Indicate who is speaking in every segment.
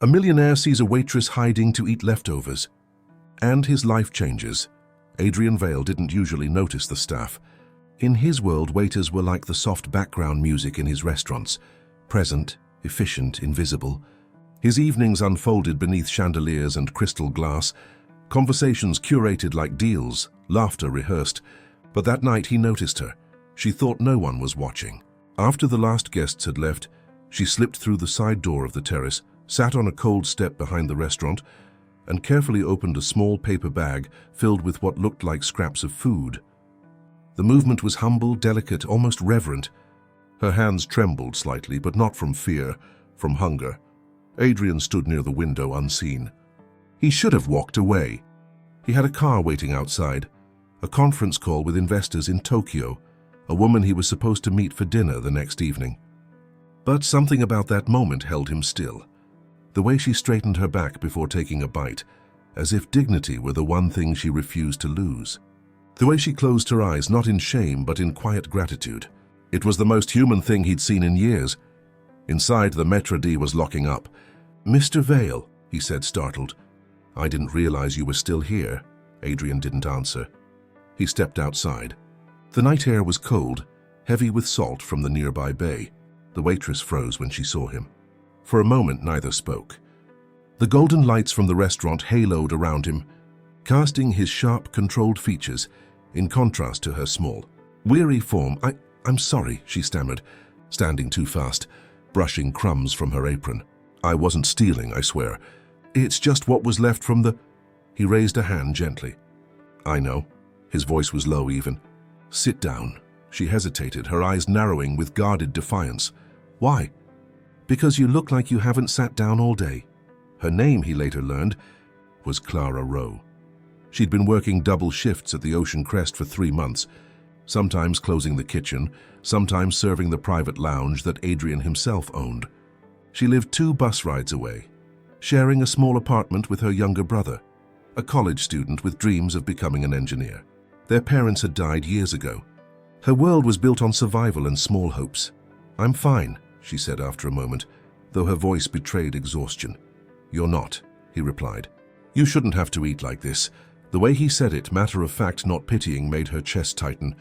Speaker 1: A millionaire sees a waitress hiding to eat leftovers, and his life changes. Adrian Vale didn't usually notice the staff. In his world, waiters were like the soft background music in his restaurants, present, efficient, invisible. His evenings unfolded beneath chandeliers and crystal glass, conversations curated like deals, laughter rehearsed. But that night he noticed her. She thought no one was watching. After the last guests had left, she slipped through the side door of the terrace, sat on a cold step behind the restaurant, and carefully opened a small paper bag filled with what looked like scraps of food. The movement was humble, delicate, almost reverent. Her hands trembled slightly, but not from fear, from hunger. Adrian stood near the window, unseen. He should have walked away. He had a car waiting outside, a conference call with investors in Tokyo, a woman he was supposed to meet for dinner the next evening. But something about that moment held him still. The way she straightened her back before taking a bite, as if dignity were the one thing she refused to lose. The way she closed her eyes, not in shame, but in quiet gratitude. It was the most human thing he'd seen in years. Inside, the Maître d' was locking up. "Mr. Vale," he said, startled. "I didn't realize you were still here." Adrian didn't answer. He stepped outside. The night air was cold, heavy with salt from the nearby bay. The waitress froze when she saw him. For a moment, neither spoke. The golden lights from the restaurant haloed around him, casting his sharp, controlled features in contrast to her small, weary form. I'm sorry," she stammered, standing too fast, brushing crumbs from her apron. "I wasn't stealing, I swear. It's just what was left from the—" He raised a hand gently. "I know." His voice was low even. "Sit down." She hesitated, her eyes narrowing with guarded defiance. "Why?" "Because you look like you haven't sat down all day." Her name, he later learned, was Clara Rowe. She'd been working double shifts at the Ocean Crest for 3 months, sometimes closing the kitchen, sometimes serving the private lounge that Adrian himself owned. She lived 2 bus rides away, sharing a small apartment with her younger brother, a college student with dreams of becoming an engineer. Their parents had died years ago. Her world was built on survival and small hopes. "I'm fine," she said after a moment, though her voice betrayed exhaustion. "You're not," he replied. "You shouldn't have to eat like this." The way he said it, matter of fact, not pitying, made her chest tighten.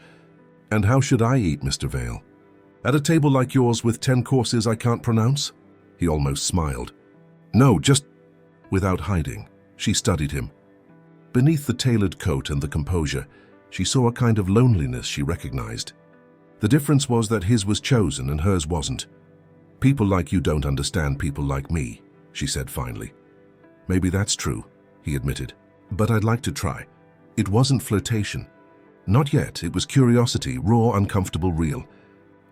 Speaker 1: "And how should I eat, Mr. Vale? At a table like yours with 10 courses I can't pronounce?" He almost smiled. "No, just—" Without hiding, she studied him. Beneath the tailored coat and the composure, she saw a kind of loneliness she recognized. The difference was that his was chosen and hers wasn't. "People like you don't understand people like me," she said finally. "Maybe that's true," he admitted. "But I'd like to try." It wasn't flirtation. Not yet. It was curiosity, raw, uncomfortable, real.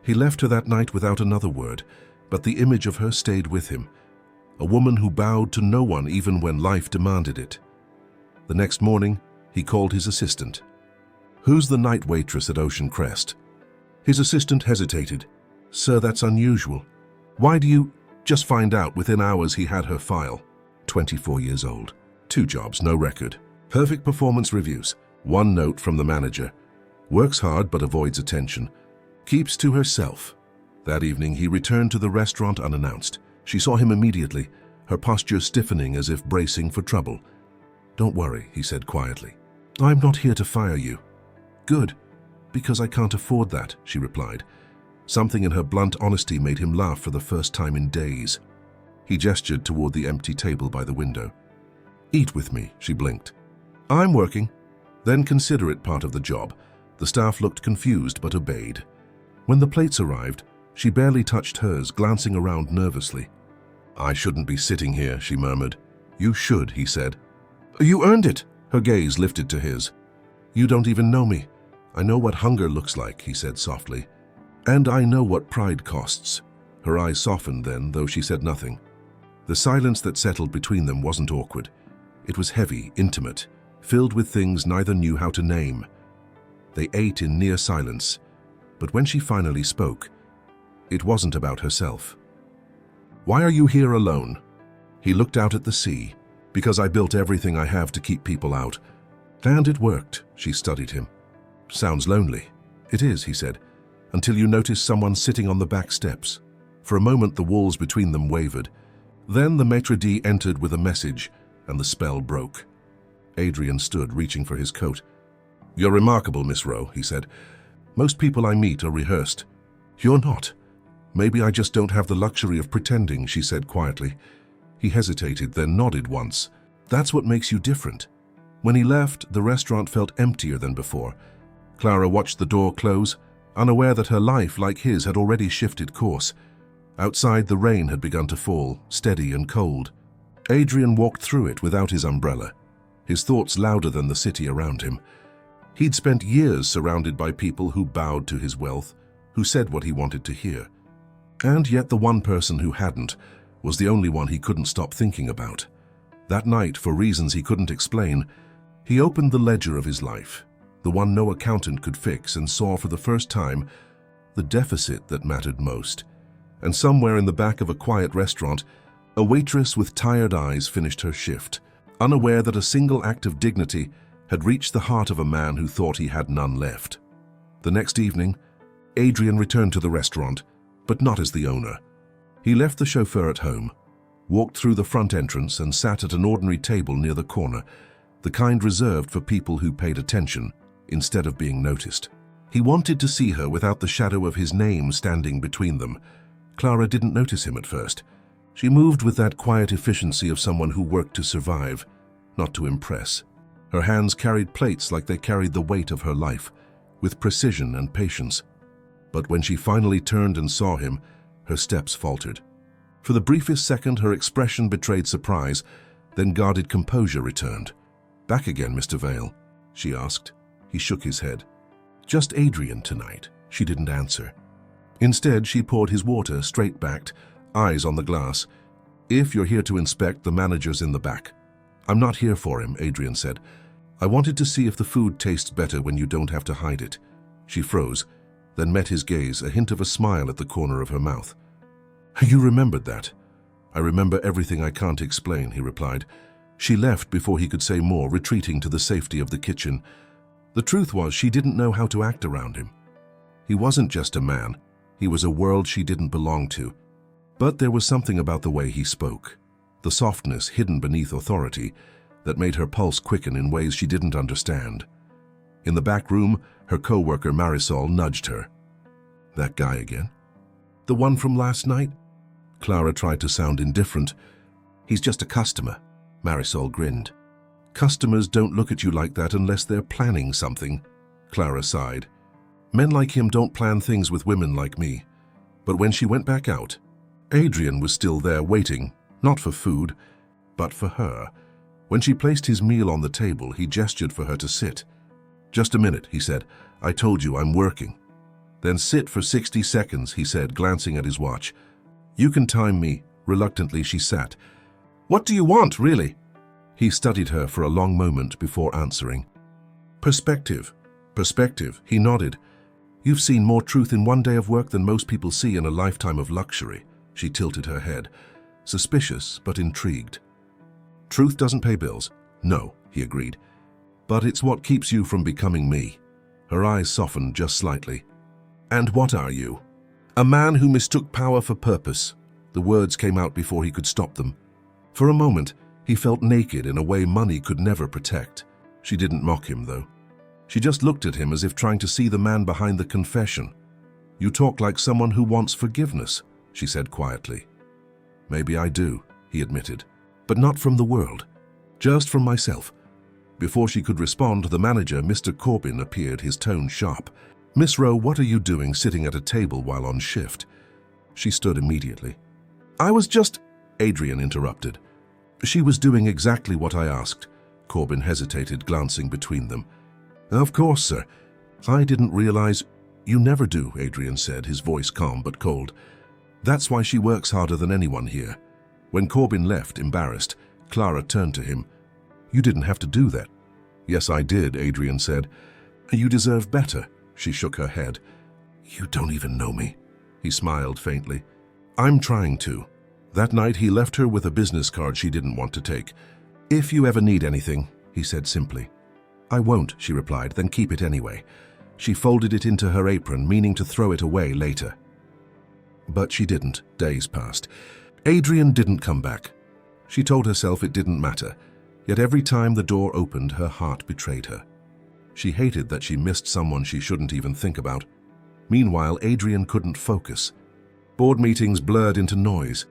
Speaker 1: He left her that night without another word, but the image of her stayed with him. A woman who bowed to no one even when life demanded it. The next morning, he called his assistant. "Who's the night waitress at Ocean Crest?" His assistant hesitated. "Sir, that's unusual." "Why do you—" Just find out. Within hours, he had her file. 24 years old. 2 jobs, no record. Perfect performance reviews. 1 note from the manager. Works hard but avoids attention. Keeps to herself. That evening, he returned to the restaurant unannounced. She saw him immediately, her posture stiffening as if bracing for trouble. "Don't worry," he said quietly. "I'm not here to fire you." "Good, because I can't afford that," she replied. Something in her blunt honesty made him laugh for the first time in days. He gestured toward the empty table by the window. "Eat with me," she blinked. "I'm working." "Then consider it part of the job." The staff looked confused but obeyed. When the plates arrived, she barely touched hers, glancing around nervously. "I shouldn't be sitting here," she murmured. "You should," he said. "You earned it." Her gaze lifted to his. "You don't even know me." "I know what hunger looks like," he said softly. "And I know what pride costs." Her eyes softened then, though she said nothing. The silence that settled between them wasn't awkward. It was heavy, intimate, filled with things neither knew how to name. They ate in near silence, but when she finally spoke, it wasn't about herself. "Why are you here alone?" He looked out at the sea. "Because I built everything I have to keep people out." "And it worked," she studied him. "Sounds lonely." "It is," he said, "until you notice someone sitting on the back steps." For a moment the walls between them wavered. Then the maitre d' entered with a message, and the spell broke. Adrian stood, reaching for his coat. "You're remarkable, Miss Rowe," he said. "Most people I meet are rehearsed. You're not. Maybe I just don't have the luxury of pretending," she said quietly. He hesitated, then nodded once. "That's what makes you different." When he left, the restaurant felt emptier than before. Clara watched the door close, unaware that her life, like his, had already shifted course. Outside, the rain had begun to fall, steady and cold. Adrian walked through it without his umbrella, his thoughts louder than the city around him. He'd spent years surrounded by people who bowed to his wealth, who said what he wanted to hear. And yet the one person who hadn't was the only one he couldn't stop thinking about. That night, for reasons he couldn't explain, he opened the ledger of his life, the one no accountant could fix, and saw for the first time the deficit that mattered most. And somewhere in the back of a quiet restaurant, a waitress with tired eyes finished her shift, unaware that a single act of dignity had reached the heart of a man who thought he had none left. The next evening, Adrian returned to the restaurant, but not as the owner. He left the chauffeur at home, walked through the front entrance and sat at an ordinary table near the corner, the kind reserved for people who paid attention instead of being noticed. He wanted to see her without the shadow of his name standing between them. Clara didn't notice him at first. She moved with that quiet efficiency of someone who worked to survive, not to impress. Her hands carried plates like they carried the weight of her life, with precision and patience. But when she finally turned and saw him, her steps faltered. For the briefest second, her expression betrayed surprise, then guarded composure returned. "Back again, Mr. Vale?" she asked. He shook his head. "Just Adrian tonight." She didn't answer. Instead, she poured his water, straight-backed, eyes on the glass. "If you're here to inspect, the manager's in the back." "I'm not here for him," Adrian said. "I wanted to see if the food tastes better when you don't have to hide it." She froze, then met his gaze, a hint of a smile at the corner of her mouth. "You remembered that?" "I remember everything I can't explain," he replied. She left before he could say more, retreating to the safety of the kitchen. The truth was, she didn't know how to act around him. He wasn't just a man. He was a world she didn't belong to. But there was something about the way he spoke, the softness hidden beneath authority, that made her pulse quicken in ways she didn't understand. In the back room, her co-worker Marisol nudged her. "That guy again?" "The one from last night?" Clara tried to sound indifferent. "He's just a customer," Marisol grinned. "Customers don't look at you like that unless they're planning something," Clara sighed. "Men like him don't plan things with women like me." But when she went back out, Adrian was still there waiting, not for food, but for her. When she placed his meal on the table, he gestured for her to sit. "Just a minute," he said. "I told you I'm working." "Then sit for 60 seconds, he said, glancing at his watch. "You can time me." Reluctantly, she sat. "What do you want, really?" He studied her for a long moment before answering. "Perspective. Perspective," he nodded. "You've seen more truth in one day of work than most people see in a lifetime of luxury." She tilted her head, suspicious but intrigued. "Truth doesn't pay bills." "No," he agreed. "But it's what keeps you from becoming me." Her eyes softened just slightly. "And what are you?" "A man who mistook power for purpose." The words came out before he could stop them. For a moment, he felt naked in a way money could never protect. She didn't mock him, though. She just looked at him as if trying to see the man behind the confession. "You talk like someone who wants forgiveness," she said quietly. "Maybe I do," he admitted. "But not from the world. Just from myself." Before she could respond, the manager, Mr. Corbin, appeared, his tone sharp. "Miss Rowe, what are you doing sitting at a table while on shift?" She stood immediately. "I was just—" Adrian interrupted. "She was doing exactly what I asked." Corbin hesitated, glancing between them. "Of course, sir. I didn't realize—" "You never do," Adrian said, his voice calm but cold. "That's why she works harder than anyone here." When Corbin left, embarrassed, Clara turned to him. "You didn't have to do that." "Yes, I did," Adrian said. "You deserve better." She shook her head. "You don't even know me." He smiled faintly. "I'm trying to." That night, he left her with a business card she didn't want to take. "If you ever need anything," he said simply. "I won't," she replied, "then keep it anyway." She folded it into her apron, meaning to throw it away later. But she didn't. Days passed. Adrian didn't come back. She told herself it didn't matter, yet every time the door opened, her heart betrayed her. She hated that she missed someone she shouldn't even think about. Meanwhile, Adrian couldn't focus. Board meetings blurred into noise.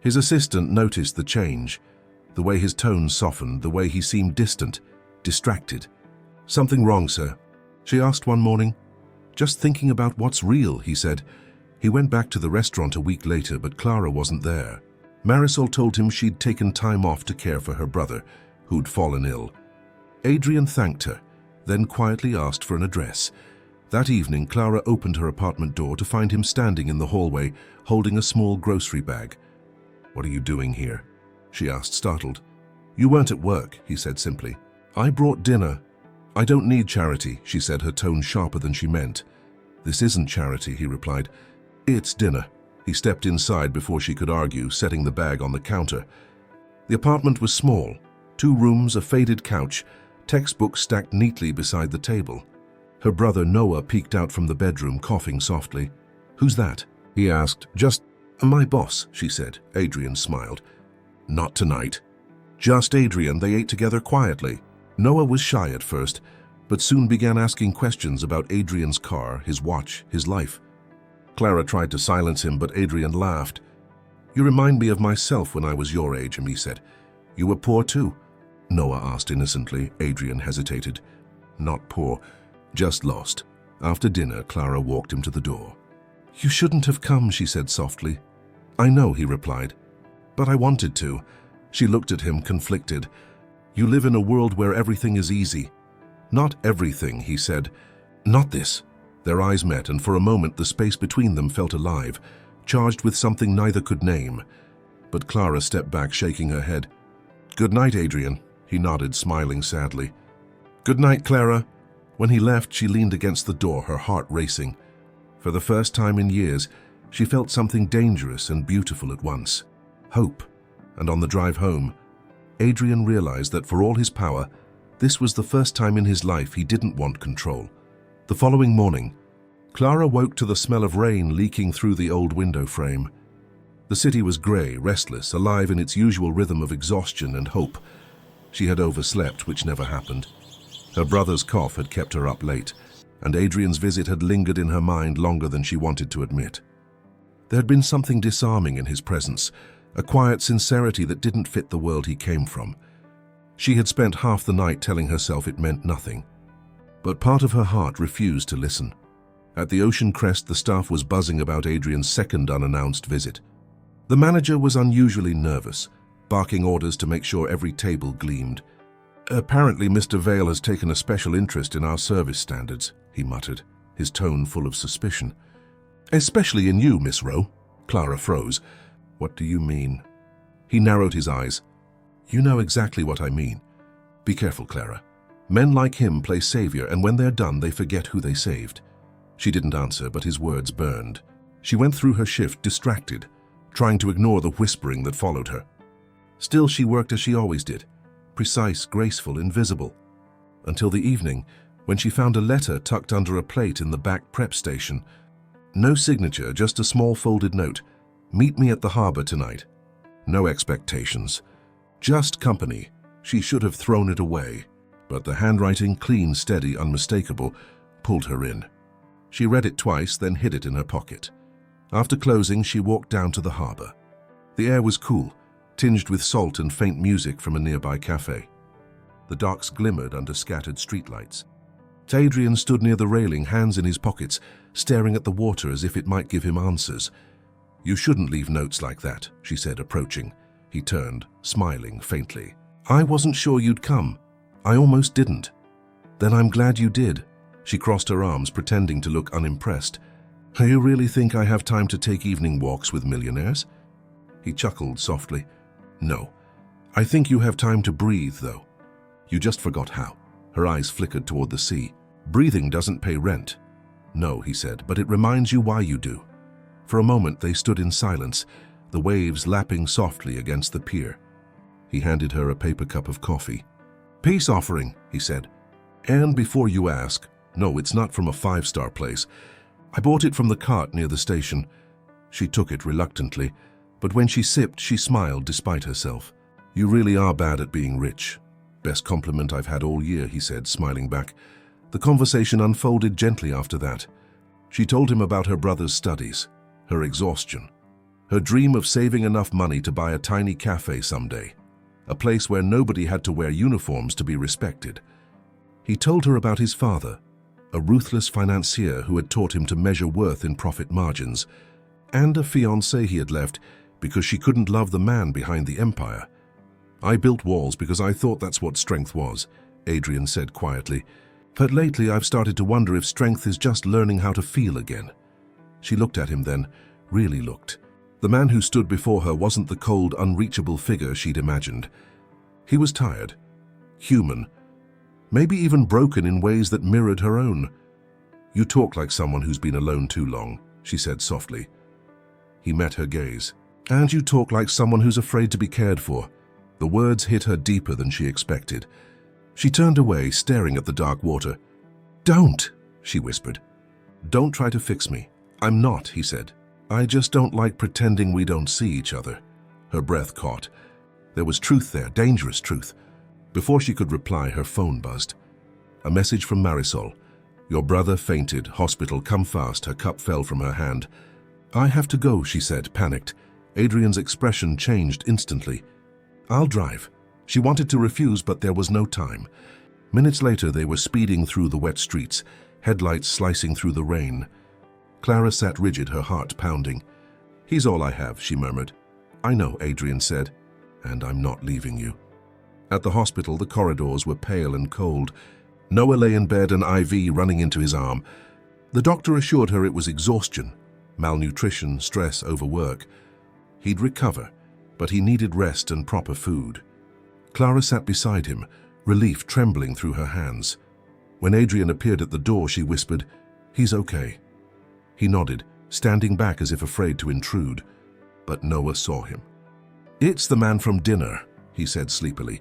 Speaker 1: His assistant noticed the change, the way his tone softened, the way he seemed distant, distracted. "Something wrong, sir?" she asked one morning. "Just thinking about what's real," he said. He went back to the restaurant a week later, but Clara wasn't there. Marisol told him she'd taken time off to care for her brother, who'd fallen ill. Adrian thanked her, then quietly asked for an address. That evening, Clara opened her apartment door to find him standing in the hallway, holding a small grocery bag. "What are you doing here?" she asked, startled. "You weren't at work," he said simply. "I brought dinner." "I don't need charity," she said, her tone sharper than she meant. "This isn't charity," he replied. "It's dinner." He stepped inside before she could argue, setting the bag on the counter. The apartment was small. 2 rooms, a faded couch, textbooks stacked neatly beside the table. Her brother Noah peeked out from the bedroom, coughing softly. "Who's that?" he asked. "Just my boss," she said. Adrian smiled. "Not tonight." Just Adrian. They ate together quietly. Noah was shy at first, but soon began asking questions about Adrian's car, his watch, his life. Clara tried to silence him, but Adrian laughed. "You remind me of myself when I was your age," he said. "You were poor too?" Noah asked innocently. Adrian hesitated. "Not poor, just lost." After dinner, Clara walked him to the door. "You shouldn't have come," she said softly. "I know," he replied, "but I wanted to." She looked at him, conflicted. "You live in a world where everything is easy." "Not everything," he said. "Not this." Their eyes met, and for a moment the space between them felt alive, charged with something neither could name. But Clara stepped back, shaking her head. "Good night, Adrian." He nodded, smiling sadly. "Good night, Clara." When he left, she leaned against the door, her heart racing. For the first time in years, she felt something dangerous and beautiful at once. Hope. And on the drive home, Adrian realized that for all his power, this was the first time in his life he didn't want control. The following morning, Clara woke to the smell of rain leaking through the old window frame. The city was grey, restless, alive in its usual rhythm of exhaustion and hope. She had overslept, which never happened. Her brother's cough had kept her up late, and Adrian's visit had lingered in her mind longer than she wanted to admit. There had been something disarming in his presence, a quiet sincerity that didn't fit the world he came from. She had spent half the night telling herself it meant nothing. But part of her heart refused to listen. At the Ocean Crest, the staff was buzzing about Adrian's second unannounced visit. The manager was unusually nervous, barking orders to make sure every table gleamed. "Apparently, Mr. Vale has taken a special interest in our service standards," he muttered, his tone full of suspicion. "Especially in you, Miss Rowe." Clara froze. "What do you mean?" He narrowed his eyes. "You know exactly what I mean. Be careful, Clara. Men like him play savior, and when they're done, they forget who they saved." She didn't answer, but his words burned. She went through her shift, distracted, trying to ignore the whispering that followed her. Still, she worked as she always did, precise, graceful, invisible. Until the evening, when she found a letter tucked under a plate in the back prep station. No signature, just a small folded note. "Meet me at the harbor tonight." No expectations. Just company. She should have thrown it away. But the handwriting, clean, steady, unmistakable, pulled her in. She read it twice, then hid it in her pocket. After closing, she walked down to the harbor. The air was cool, tinged with salt and faint music from a nearby cafe. The docks glimmered under scattered streetlights. Adrian stood near the railing, hands in his pockets, staring at the water as if it might give him answers. "You shouldn't leave notes like that," she said, approaching. He turned, smiling faintly. "I wasn't sure you'd come. I almost didn't." "Then I'm glad you did." She crossed her arms, pretending to look unimpressed. "Do you really think I have time to take evening walks with millionaires?" He chuckled softly. "No. I think you have time to breathe, though. You just forgot how." Her eyes flickered toward the sea. "Breathing doesn't pay rent." "No," he said, "but it reminds you why you do." For a moment they stood in silence, the waves lapping softly against the pier. He handed her a paper cup of coffee. "Peace offering," he said. "And before you ask, no, it's not from a 5-star place. I bought it from the cart near the station." She took it reluctantly. But when she sipped, she smiled despite herself. "You really are bad at being rich." "Best compliment I've had all year," he said, smiling back. The conversation unfolded gently after that. She told him about her brother's studies, her exhaustion, her dream of saving enough money to buy a tiny cafe someday, a place where nobody had to wear uniforms to be respected. He told her about his father, a ruthless financier who had taught him to measure worth in profit margins, and a fiancé he had left because she couldn't love the man behind the empire. "I built walls because I thought that's what strength was," Adrian said quietly. "But lately I've started to wonder if strength is just learning how to feel again." She looked at him then, really looked. The man who stood before her wasn't the cold, unreachable figure she'd imagined. He was tired, human, maybe even broken in ways that mirrored her own. "You talk like someone who's been alone too long," she said softly. He met her gaze. "And you talk like someone who's afraid to be cared for." The words hit her deeper than she expected. She turned away, staring at the dark water. "Don't," she whispered. "Don't try to fix me." "I'm not," he said. "I just don't like pretending we don't see each other." Her breath caught. There was truth there, dangerous truth. Before she could reply, her phone buzzed. A message from Marisol. "Your brother fainted. Hospital, come fast." Her cup fell from her hand. "I have to go," she said, panicked. Adrian's expression changed instantly. "I'll drive." She wanted to refuse, but there was no time. Minutes later, they were speeding through the wet streets, headlights slicing through the rain. Clara sat rigid, her heart pounding. "He's all I have," she murmured. "I know," Adrian said, "and I'm not leaving you." At the hospital, the corridors were pale and cold. Noah lay in bed, an IV running into his arm. The doctor assured her it was exhaustion, malnutrition, stress, overwork. He'd recover, but he needed rest and proper food. Clara sat beside him, relief trembling through her hands. When Adrian appeared at the door, she whispered, "He's okay." He nodded, standing back as if afraid to intrude. But Noah saw him. "It's the man from dinner," he said sleepily.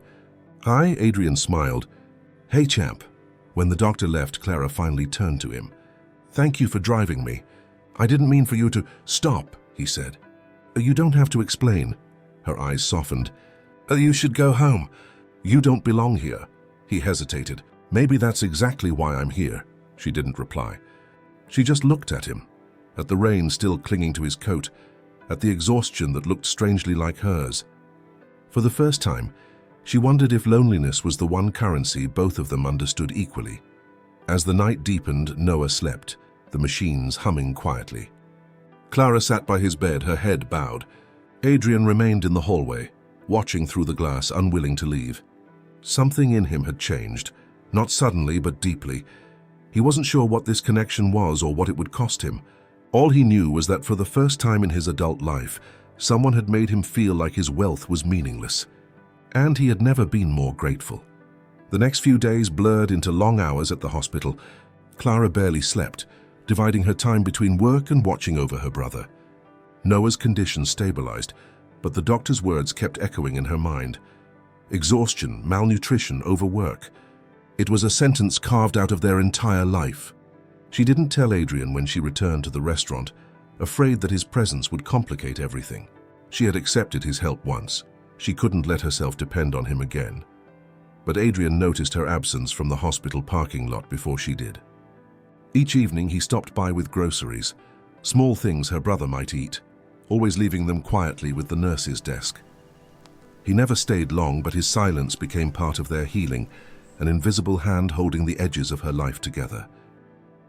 Speaker 1: "Hi," Adrian smiled. "Hey, champ." When the doctor left, Clara finally turned to him. "Thank you for driving me. I didn't mean for you to—" "Stop," he said. "You don't have to explain." Her eyes softened. "You should go home. You don't belong here." He hesitated. "Maybe that's exactly why I'm here." She didn't reply. She just looked at him, at the rain still clinging to his coat, at the exhaustion that looked strangely like hers. For the first time, she wondered if loneliness was the one currency both of them understood equally. As the night deepened, Noah slept, the machines humming quietly. Clara sat by his bed, her head bowed. Adrian remained in the hallway, watching through the glass, unwilling to leave. Something in him had changed, not suddenly but deeply. He wasn't sure what this connection was or what it would cost him. All he knew was that for the first time in his adult life, someone had made him feel like his wealth was meaningless. And he had never been more grateful. The next few days blurred into long hours at the hospital. Clara barely slept, dividing her time between work and watching over her brother. Noah's condition stabilized, but the doctor's words kept echoing in her mind. Exhaustion, malnutrition, overwork. It was a sentence carved out of their entire life. She didn't tell Adrian when she returned to the restaurant, afraid that his presence would complicate everything. She had accepted his help once. She couldn't let herself depend on him again. But Adrian noticed her absence from the hospital parking lot before she did. Each evening he stopped by with groceries, small things her brother might eat, always leaving them quietly with the nurse's desk. He never stayed long, but his silence became part of their healing, an invisible hand holding the edges of her life together.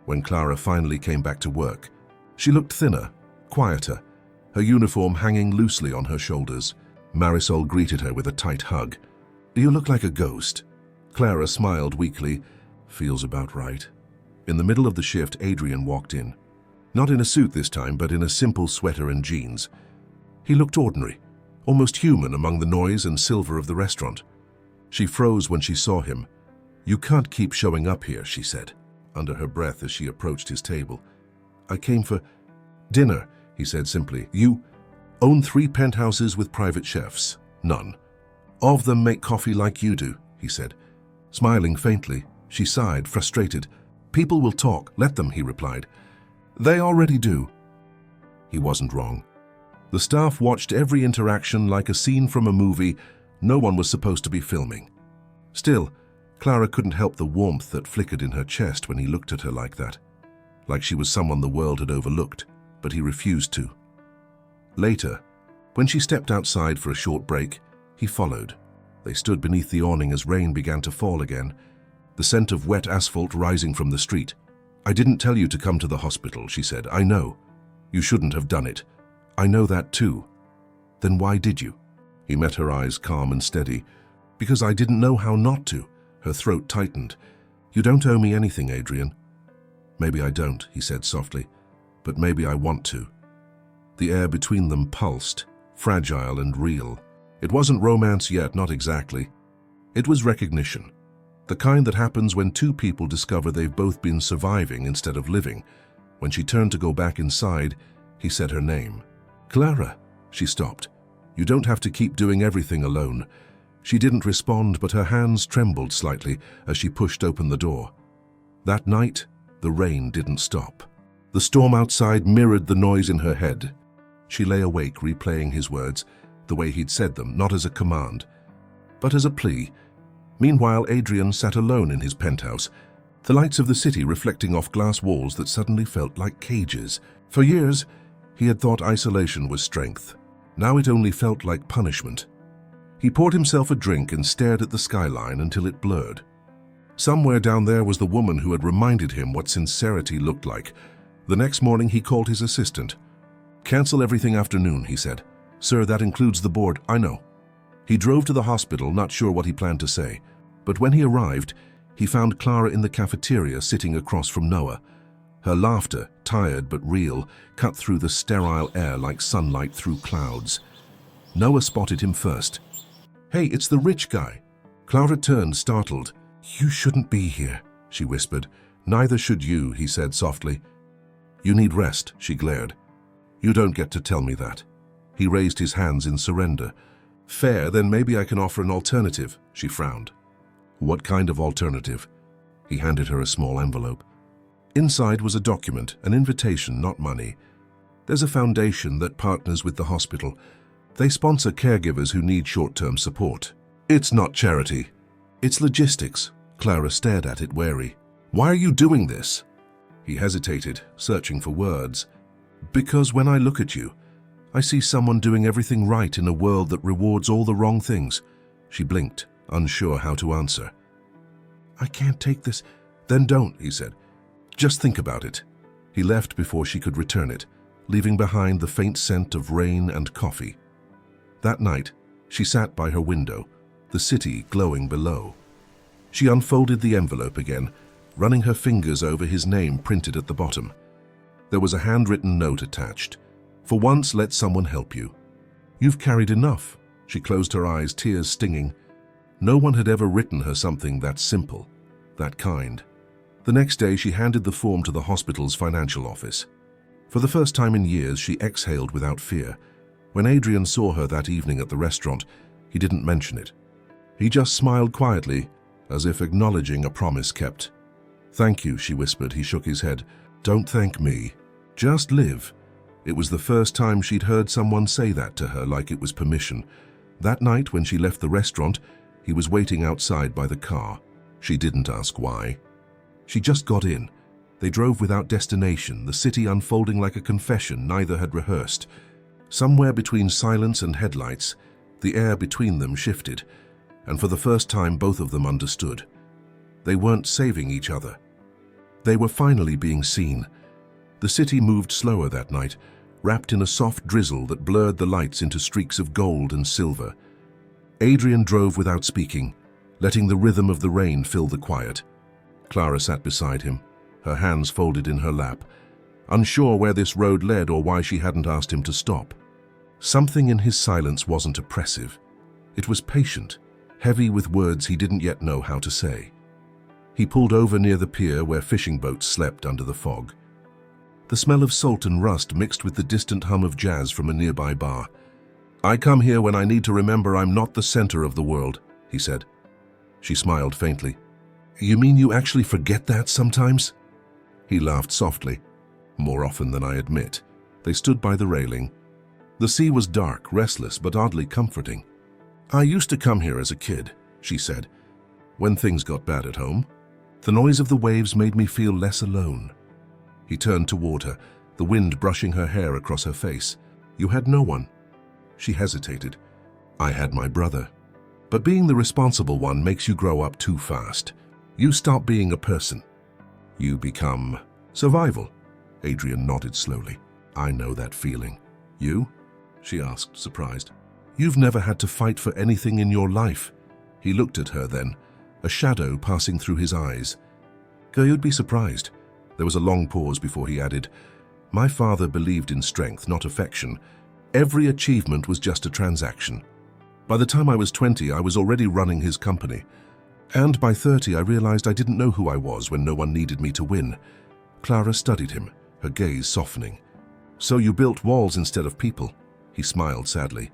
Speaker 1: When Clara finally came back to work, she looked thinner, quieter, her uniform hanging loosely on her shoulders. Marisol greeted her with a tight hug. "You look like a ghost." Clara smiled weakly. "Feels about right." In the middle of the shift, Adrian walked in. Not in a suit this time, but in a simple sweater and jeans. He looked ordinary, almost human among the noise and silver of the restaurant. She froze when she saw him. "You can't keep showing up here," she said, under her breath as she approached his table. "I came for dinner," he said simply. "You own 3 penthouses with private chefs." "None of them make coffee like you do," he said. Smiling faintly, she sighed, frustrated. "People will talk, let them," he replied. "They already do." He wasn't wrong. The staff watched every interaction like a scene from a movie no one was supposed to be filming. Still, Clara couldn't help the warmth that flickered in her chest when he looked at her like that, like she was someone the world had overlooked, but he refused to. Later, when she stepped outside for a short break, he followed. They stood beneath the awning as rain began to fall again, the scent of wet asphalt rising from the street. "I didn't tell you to come to the hospital," she said. "I know. You shouldn't have done it. I know that too." "Then why did you?" He met her eyes calm and steady. "Because I didn't know how not to." Her throat tightened. "You don't owe me anything, Adrian." "Maybe I don't," he said softly, "but maybe I want to." The air between them pulsed, fragile and real. It wasn't romance yet, not exactly. It was recognition. The kind that happens when two people discover they've both been surviving instead of living. When she turned to go back inside, he said her name. "Clara." She stopped. "You don't have to keep doing everything alone." She didn't respond, but her hands trembled slightly as she pushed open the door. That night, the rain didn't stop. The storm outside mirrored the noise in her head. She lay awake, replaying his words, the way he'd said them, not as a command, but as a plea. Meanwhile, Adrian sat alone in his penthouse, the lights of the city reflecting off glass walls that suddenly felt like cages. For years, he had thought isolation was strength. Now it only felt like punishment. He poured himself a drink and stared at the skyline until it blurred. Somewhere down there was the woman who had reminded him what sincerity looked like. The next morning he called his assistant. "Cancel everything afternoon," he said. "Sir, that includes the board." "I know." He drove to the hospital, not sure what he planned to say. But when he arrived, he found Clara in the cafeteria sitting across from Noah. Her laughter, tired but real, cut through the sterile air like sunlight through clouds. Noah spotted him first. "Hey, it's the rich guy." Clara turned, startled. "You shouldn't be here," she whispered. "Neither should you," he said softly. "You need rest," she glared. "You don't get to tell me that." He raised his hands in surrender. "Fair, then maybe I can offer an alternative," she frowned. "What kind of alternative?" He handed her a small envelope. Inside was a document, an invitation, not money. "There's a foundation that partners with the hospital. They sponsor caregivers who need short-term support. It's not charity. It's logistics." Clara stared at it, wary. "Why are you doing this?" He hesitated, searching for words. "Because when I look at you, I see someone doing everything right in a world that rewards all the wrong things." She blinked, unsure how to answer. "I can't take this." "Then don't," he said. "Just think about it." He left before she could return it, leaving behind the faint scent of rain and coffee. That night, she sat by her window, the city glowing below. She unfolded the envelope again, running her fingers over his name printed at the bottom. There was a handwritten note attached. "For once, let someone help you. You've carried enough." She closed her eyes, tears stinging. No one had ever written her something that simple, that kind. The next day, she handed the form to the hospital's financial office. For the first time in years, she exhaled without fear. When Adrian saw her that evening at the restaurant, he didn't mention it. He just smiled quietly, as if acknowledging a promise kept. "Thank you," she whispered. He shook his head. "Don't thank me. Just live." It was the first time she'd heard someone say that to her, like it was permission. That night, when she left the restaurant, he was waiting outside by the car. She didn't ask why. She just got in. They drove without destination, the city unfolding like a confession neither had rehearsed. Somewhere between silence and headlights, the air between them shifted, and for the first time both of them understood. They weren't saving each other. They were finally being seen. The city moved slower that night, wrapped in a soft drizzle that blurred the lights into streaks of gold and silver. Adrian drove without speaking, letting the rhythm of the rain fill the quiet. Clara sat beside him, her hands folded in her lap, unsure where this road led or why she hadn't asked him to stop. Something in his silence wasn't oppressive. It was patient, heavy with words he didn't yet know how to say. He pulled over near the pier where fishing boats slept under the fog. The smell of salt and rust mixed with the distant hum of jazz from a nearby bar. "I come here when I need to remember I'm not the center of the world," he said. She smiled faintly. "You mean you actually forget that sometimes?" He laughed softly. "More often than I admit." They stood by the railing. The sea was dark, restless, but oddly comforting. "I used to come here as a kid," she said, "when things got bad at home. The noise of the waves made me feel less alone." He turned toward her, the wind brushing her hair across her face. "You had no one?" She hesitated. "I had my brother. But being the responsible one makes you grow up too fast. You stop being a person. You become survival." Adrian nodded slowly. "I know that feeling." "You?" she asked, surprised. "You've never had to fight for anything in your life." He looked at her then, a shadow passing through his eyes. "Girl, you'd be surprised." There was a long pause before he added, "My father believed in strength, not affection. Every achievement was just a transaction. By the time I was 20, I was already running his company. And by 30, I realized I didn't know who I was when no one needed me to win." Clara studied him, her gaze softening. "So you built walls instead of people?" He smiled sadly.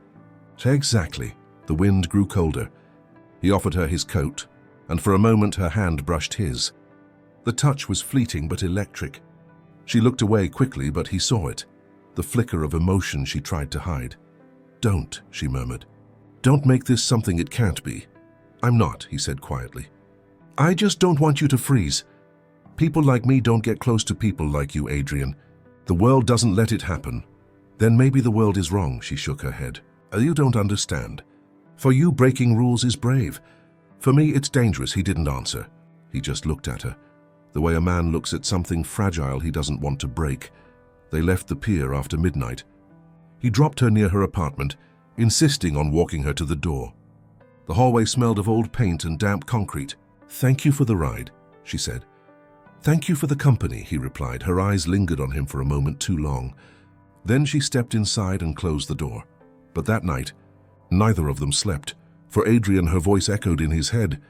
Speaker 1: "Exactly." The wind grew colder. He offered her his coat, and for a moment her hand brushed his. The touch was fleeting but electric. She looked away quickly, but he saw it, the flicker of emotion she tried to hide. "Don't," she murmured. "Don't make this something it can't be." "I'm not," he said quietly. "I just don't want you to freeze. People like me don't get close to people like you, Adrian. The world doesn't let it happen." "Then maybe the world is wrong," she shook her head. "You don't understand. For you, breaking rules is brave. For me, it's dangerous." He didn't answer. He just looked at her, the way a man looks at something fragile he doesn't want to break. They left the pier after midnight. He dropped her near her apartment, insisting on walking her to the door. The hallway smelled of old paint and damp concrete. "Thank you for the ride," she said. "Thank you for the company," he replied. Her eyes lingered on him for a moment too long. Then she stepped inside and closed the door. But that night, neither of them slept. For Adrian, her voice echoed in his head,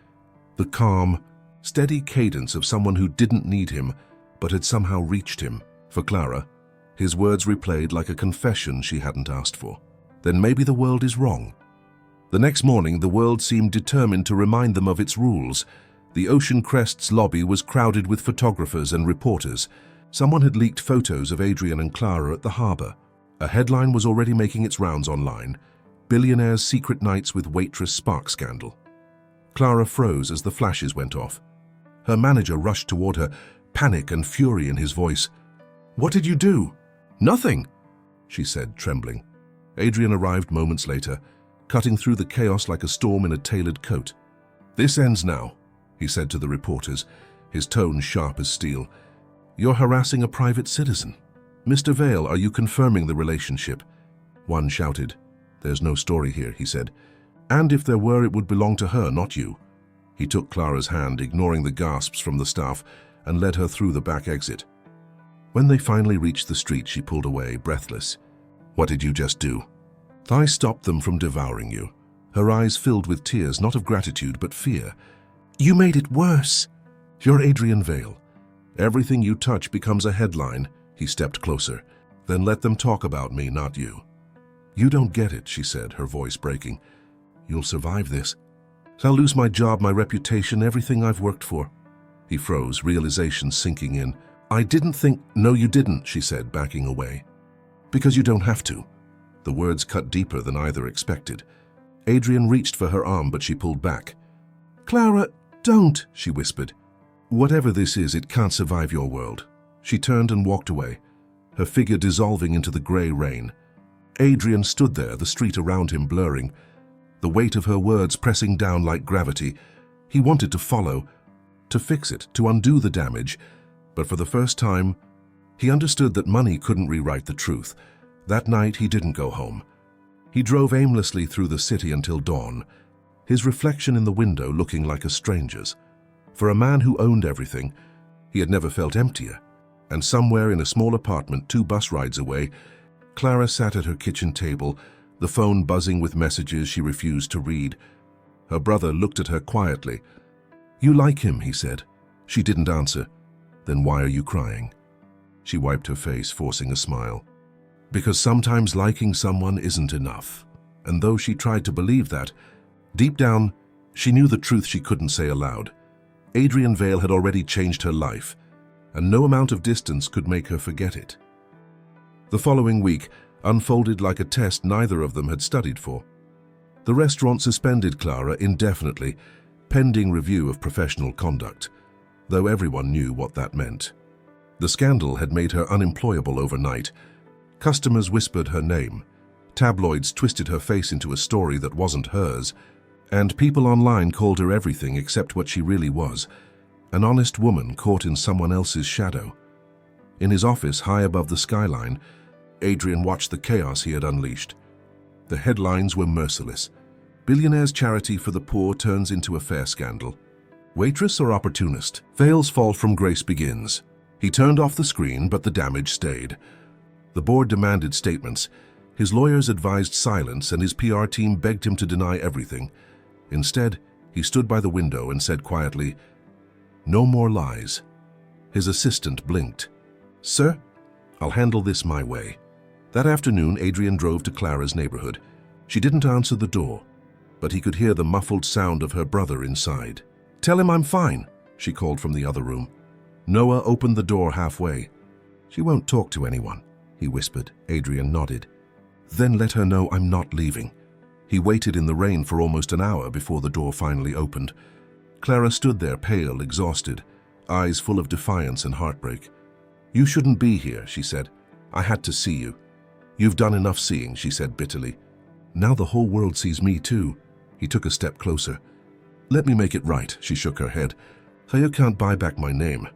Speaker 1: the calm, steady cadence of someone who didn't need him, but had somehow reached him. For Clara, his words replayed like a confession she hadn't asked for. Then maybe the world is wrong. The next morning, the world seemed determined to remind them of its rules. The Ocean Crest's lobby was crowded with photographers and reporters. Someone had leaked photos of Adrian and Clara at the harbor. A headline was already making its rounds online: "Billionaire's secret nights with Waitress spark scandal." Clara froze as the flashes went off. Her manager rushed toward her, panic and fury in his voice. "What did you do?" "Nothing," she said, trembling. Adrian arrived moments later, cutting through the chaos like a storm in a tailored coat. "This ends now," he said to the reporters, his tone sharp as steel. "You're harassing a private citizen. Mr. Vale, are you confirming the relationship?" One shouted. "There's no story here," he said. "And if there were, it would belong to her, not you." He took Clara's hand, ignoring the gasps from the staff, and led her through the back exit. When they finally reached the street, she pulled away, breathless. "What did you just do?" "I stopped them from devouring you." Her eyes filled with tears, not of gratitude, but fear. "You made it worse." "You're Adrian Vale. Everything you touch becomes a headline." He stepped closer. "Then let them talk about me, not you." "You don't get it," she said, her voice breaking. "You'll survive this. I'll lose my job, my reputation, everything I've worked for." He froze, realization sinking in. "I didn't think—" "No, you didn't," she said, backing away. "Because you don't have to." The words cut deeper than either expected. Adrian reached for her arm, but she pulled back. "Clara, don't," she whispered. "Whatever this is, it can't survive your world." She turned and walked away, her figure dissolving into the gray rain. Adrian stood there, the street around him blurring, the weight of her words pressing down like gravity. He wanted to follow, to fix it, to undo the damage, but for the first time, he understood that money couldn't rewrite the truth. That night, he didn't go home. He drove aimlessly through the city until dawn, his reflection in the window looking like a stranger's. For a man who owned everything, he had never felt emptier. And somewhere in a small apartment 2 bus rides away, Clara sat at her kitchen table, the phone buzzing with messages she refused to read. Her brother looked at her quietly. "You like him," he said. She didn't answer. "Then why are you crying?" She wiped her face, forcing a smile. "Because sometimes liking someone isn't enough." And though she tried to believe that, deep down, she knew the truth she couldn't say aloud. Adrian Vale had already changed her life, and no amount of distance could make her forget it. The following week, unfolded like a test neither of them had studied for. The restaurant suspended Clara indefinitely, pending review of professional conduct, though everyone knew what that meant. The scandal had made her unemployable overnight. Customers whispered her name, tabloids twisted her face into a story that wasn't hers, and people online called her everything except what she really was, an honest woman caught in someone else's shadow. In his office high above the skyline, Adrian watched the chaos he had unleashed. The headlines were merciless. Billionaire's charity for the poor turns into affair scandal. Waitress or opportunist? Veil's fall from grace begins. He turned off the screen, but the damage stayed. The board demanded statements. His lawyers advised silence, and his PR team begged him to deny everything. Instead, he stood by the window and said quietly, "No more lies." His assistant blinked. "Sir, I'll handle this my way." That afternoon, Adrian drove to Clara's neighborhood. She didn't answer the door, but he could hear the muffled sound of her brother inside. "Tell him I'm fine," she called from the other room. Noah opened the door halfway. "She won't talk to anyone," he whispered. Adrian nodded. "Then let her know I'm not leaving." He waited in the rain for almost an hour before the door finally opened. Clara stood there, pale, exhausted, eyes full of defiance and heartbreak. "You shouldn't be here," she said. "I had to see you." "You've done enough seeing," she said bitterly. "Now the whole world sees me too." He took a step closer. "Let me make it right," she shook her head. "So you can't buy back my name."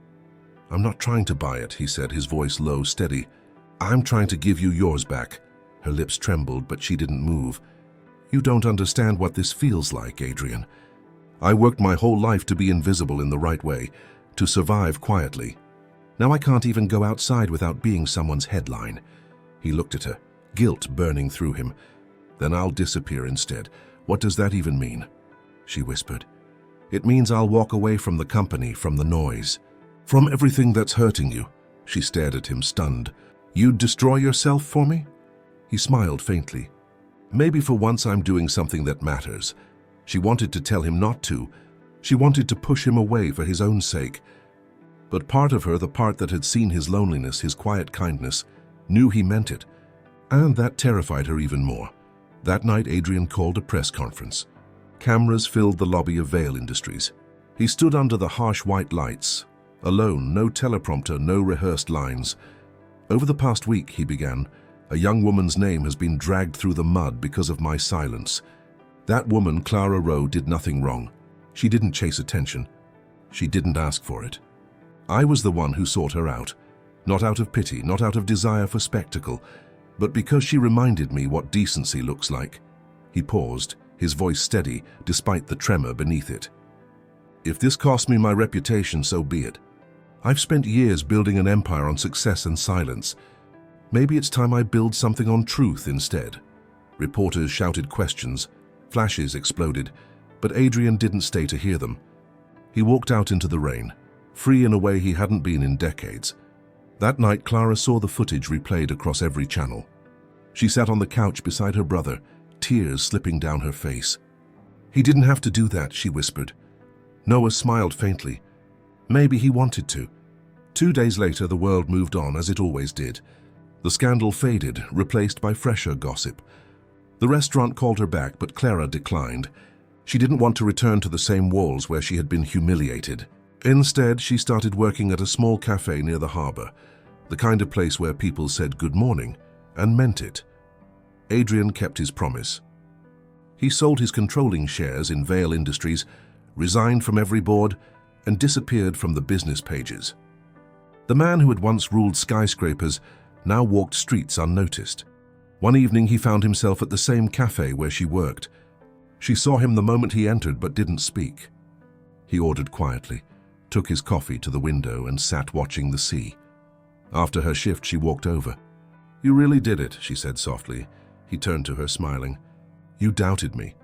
Speaker 1: "I'm not trying to buy it," he said, his voice low, steady. "I'm trying to give you yours back." Her lips trembled, but she didn't move. "You don't understand what this feels like, Adrian. I worked my whole life to be invisible in the right way, to survive quietly. Now I can't even go outside without being someone's headline." He looked at her, guilt burning through him. "Then I'll disappear instead. What does that even mean?" She whispered. "It means I'll walk away from the company, from the noise, from everything that's hurting you." She stared at him, stunned. "You'd destroy yourself for me?" He smiled faintly. "Maybe for once I'm doing something that matters." She wanted to tell him not to. She wanted to push him away for his own sake. But part of her, the part that had seen his loneliness, his quiet kindness, knew he meant it. And that terrified her even more. That night, Adrian called a press conference. Cameras filled the lobby of Vail Industries. He stood under the harsh white lights, alone, no teleprompter, no rehearsed lines. "Over the past week," he began, "a young woman's name has been dragged through the mud because of my silence. That woman, Clara Rowe, did nothing wrong. She didn't chase attention. She didn't ask for it. I was the one who sought her out, not out of pity, not out of desire for spectacle, but because she reminded me what decency looks like." He paused, his voice steady despite the tremor beneath it. "If this costs me my reputation, so be it. I've spent years building an empire on success and silence. Maybe it's time I build something on truth instead." Reporters shouted questions. Flashes exploded, but Adrian didn't stay to hear them. He walked out into the rain, free in a way he hadn't been in decades. That night, Clara saw the footage replayed across every channel. She sat on the couch beside her brother, tears slipping down her face. "He didn't have to do that," she whispered. Noah smiled faintly. Maybe he wanted to. 2 days later, the world moved on as it always did. The scandal faded, replaced by fresher gossip. The restaurant called her back, but Clara declined. She didn't want to return to the same walls where she had been humiliated. Instead, she started working at a small cafe near the harbor, the kind of place where people said good morning and meant it. Adrian kept his promise. He sold his controlling shares in Vail Industries, resigned from every board, and disappeared from the business pages. The man who had once ruled skyscrapers now walked streets unnoticed. One evening, he found himself at the same cafe where she worked. She saw him the moment he entered but didn't speak. He ordered quietly, took his coffee to the window and sat watching the sea. After her shift, she walked over. "You really did it," she said softly. He turned to her, smiling. "You doubted me.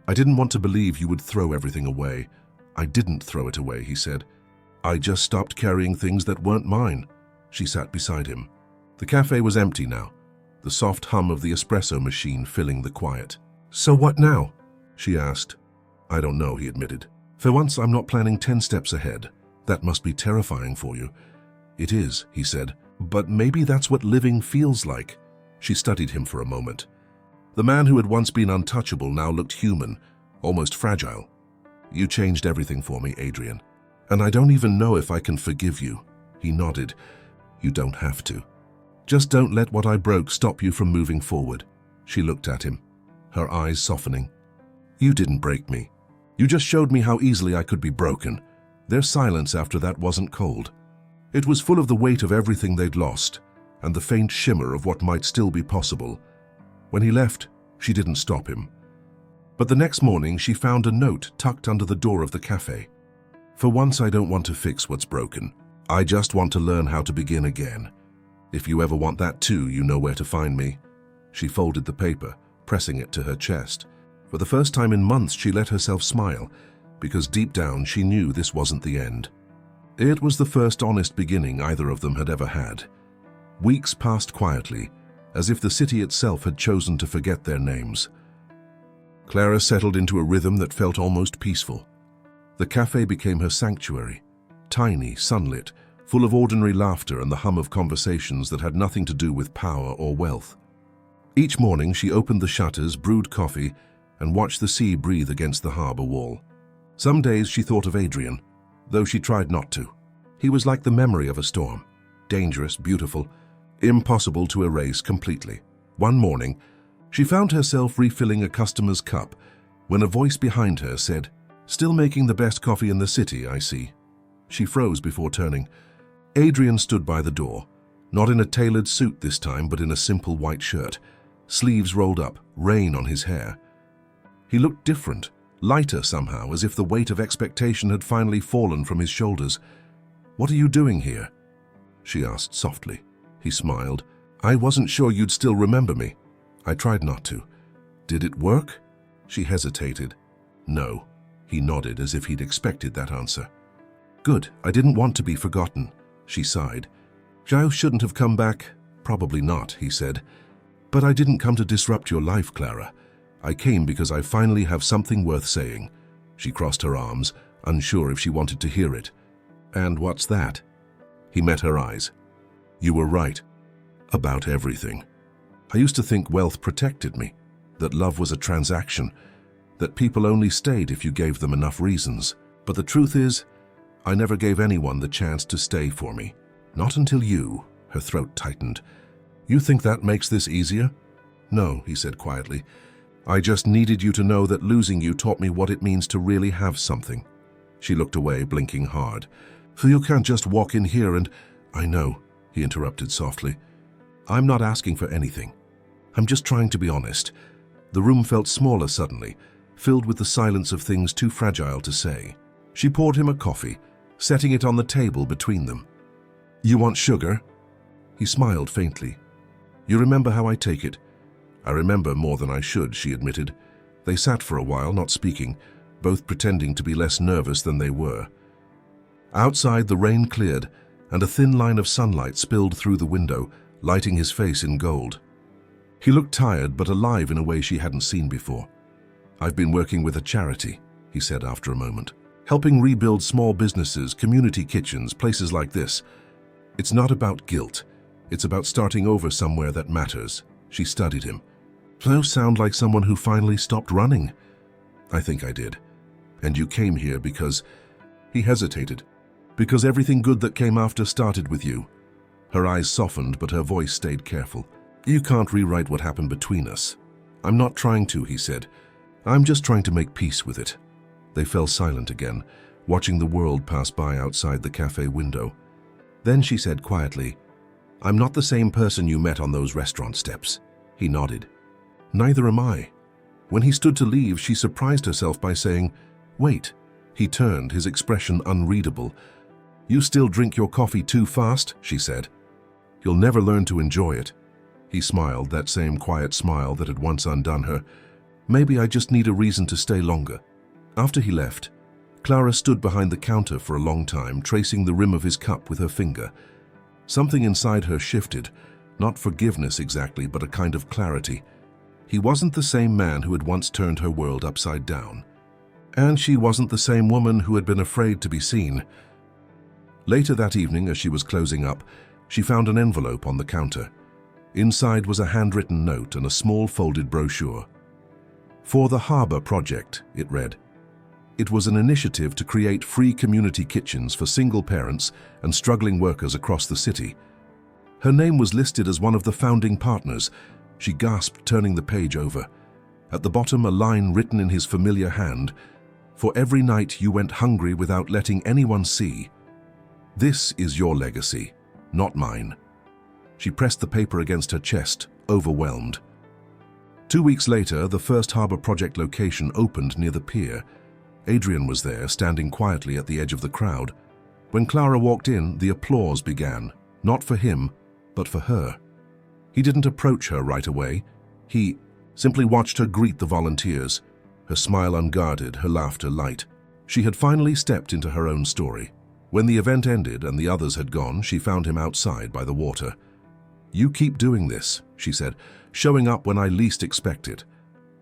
Speaker 1: I didn't want to believe you would throw everything away." "I didn't throw it away," he said. "I just stopped carrying things that weren't mine." She sat beside him. The cafe was empty now, the soft hum of the espresso machine filling the quiet. "So what now?" she asked. "I don't know," he admitted. "For once, I'm not planning 10 steps ahead. That must be terrifying for you." "It is," he said. "But maybe that's what living feels like." She studied him for a moment. The man who had once been untouchable now looked human, almost fragile. "You changed everything for me, Adrian. And I don't even know if I can forgive you." He nodded. "You don't have to. Just don't let what I broke stop you from moving forward." She looked at him, her eyes softening. "You didn't break me. You just showed me how easily I could be broken." Their silence after that wasn't cold. It was full of the weight of everything they'd lost, and the faint shimmer of what might still be possible. When he left, she didn't stop him. But the next morning, she found a note tucked under the door of the cafe. "For once, I don't want to fix what's broken. I just want to learn how to begin again. If you ever want that too, you know where to find me." She folded the paper, pressing it to her chest. For the first time in months, she let herself smile, because deep down she knew this wasn't the end. It was the first honest beginning either of them had ever had. Weeks passed quietly, as if the city itself had chosen to forget their names. Clara settled into a rhythm that felt almost peaceful. The cafe became her sanctuary, tiny, sunlit, full of ordinary laughter and the hum of conversations that had nothing to do with power or wealth. Each morning she opened the shutters, brewed coffee, and watched the sea breathe against the harbor wall. Some days she thought of Adrian, though she tried not to. He was like the memory of a storm, dangerous, beautiful, impossible to erase completely. One morning, she found herself refilling a customer's cup when a voice behind her said, "Still making the best coffee in the city, I see." She froze before turning. Adrian stood by the door, not in a tailored suit this time, but in a simple white shirt, sleeves rolled up, rain on his hair. He looked different, lighter somehow, as if the weight of expectation had finally fallen from his shoulders. "What are you doing here?" she asked softly. He smiled. "I wasn't sure you'd still remember me. I tried not to." "Did it work?" She hesitated. "No." He nodded as if he'd expected that answer. "Good. I didn't want to be forgotten." She sighed. "Giles shouldn't have come back." "Probably not," he said. "But I didn't come to disrupt your life, Clara. I came because I finally have something worth saying." She crossed her arms, unsure if she wanted to hear it. "And what's that?" He met her eyes. "You were right. About everything. I used to think wealth protected me, that love was a transaction, that people only stayed if you gave them enough reasons. But the truth is, I never gave anyone the chance to stay for me. Not until you." Her throat tightened. "You think that makes this easier?" "No," he said quietly. "I just needed you to know that losing you taught me what it means to really have something." She looked away, blinking hard. "For you can't just walk in here and—" "I know," he interrupted softly. "I'm not asking for anything. I'm just trying to be honest." The room felt smaller suddenly, filled with the silence of things too fragile to say. She poured him a coffee, setting it on the table between them. "You want sugar?" He smiled faintly. "You remember how I take it?" "I remember more than I should," she admitted. They sat for a while, not speaking, both pretending to be less nervous than they were. Outside, the rain cleared, and a thin line of sunlight spilled through the window, lighting his face in gold. He looked tired but alive in a way she hadn't seen before. "I've been working with a charity," he said after a moment, "helping rebuild small businesses, community kitchens, places like this. It's not about guilt. It's about starting over somewhere that matters." She studied him. "You sound like someone who finally stopped running." "I think I did. And you came here because—" He hesitated. "Because everything good that came after started with you." Her eyes softened, but her voice stayed careful. "You can't rewrite what happened between us." "I'm not trying to," he said. "I'm just trying to make peace with it." They fell silent again, watching the world pass by outside the cafe window. Then she said quietly, "I'm not the same person you met on those restaurant steps." He nodded. "Neither am I." When he stood to leave, she surprised herself by saying, "Wait." He turned, his expression unreadable. "You still drink your coffee too fast," she said. "You'll never learn to enjoy it." He smiled, that same quiet smile that had once undone her. "Maybe I just need a reason to stay longer." After he left, Clara stood behind the counter for a long time, tracing the rim of his cup with her finger. Something inside her shifted, not forgiveness exactly, but a kind of clarity. He wasn't the same man who had once turned her world upside down. And she wasn't the same woman who had been afraid to be seen. Later that evening, as she was closing up, she found an envelope on the counter. Inside was a handwritten note and a small folded brochure. For the Harbour Project, it read. It was an initiative to create free community kitchens for single parents and struggling workers across the city. Her name was listed as one of the founding partners. She gasped, turning the page over. At the bottom, a line written in his familiar hand. For every night you went hungry without letting anyone see. This is your legacy, not mine. She pressed the paper against her chest, overwhelmed. 2 weeks later, the first Harbour Project location opened near the pier. Adrian was there, standing quietly at the edge of the crowd. When Clara walked in, the applause began, not for him, but for her. He didn't approach her right away. He simply watched her greet the volunteers, her smile unguarded, her laughter light. She had finally stepped into her own story. When the event ended and the others had gone, she found him outside by the water. "You keep doing this," she said, "showing up when I least expect it.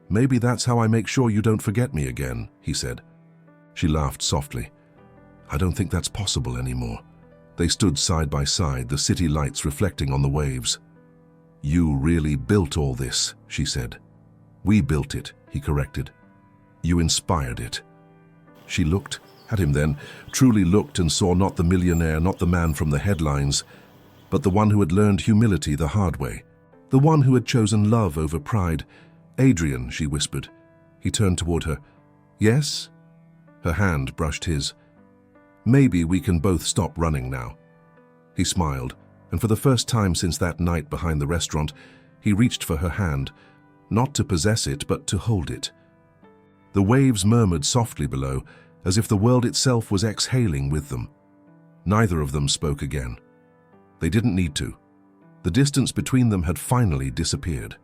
Speaker 1: Maybe that's how I make sure you don't forget me again," he said. She laughed softly. "I don't think that's possible anymore." They stood side by side, the city lights reflecting on the waves. "You really built all this," she said. "We built it," he corrected. "You inspired it." She looked at him then, truly looked, and saw not the millionaire, not the man from the headlines, but the one who had learned humility the hard way, the one who had chosen love over pride. "Adrian," she whispered. He turned toward her. "Yes?" Her hand brushed his. "Maybe we can both stop running now." He smiled, and for the first time since that night behind the restaurant, he reached for her hand, not to possess it, but to hold it. The waves murmured softly below, as if the world itself was exhaling with them. Neither of them spoke again. They didn't need to. The distance between them had finally disappeared.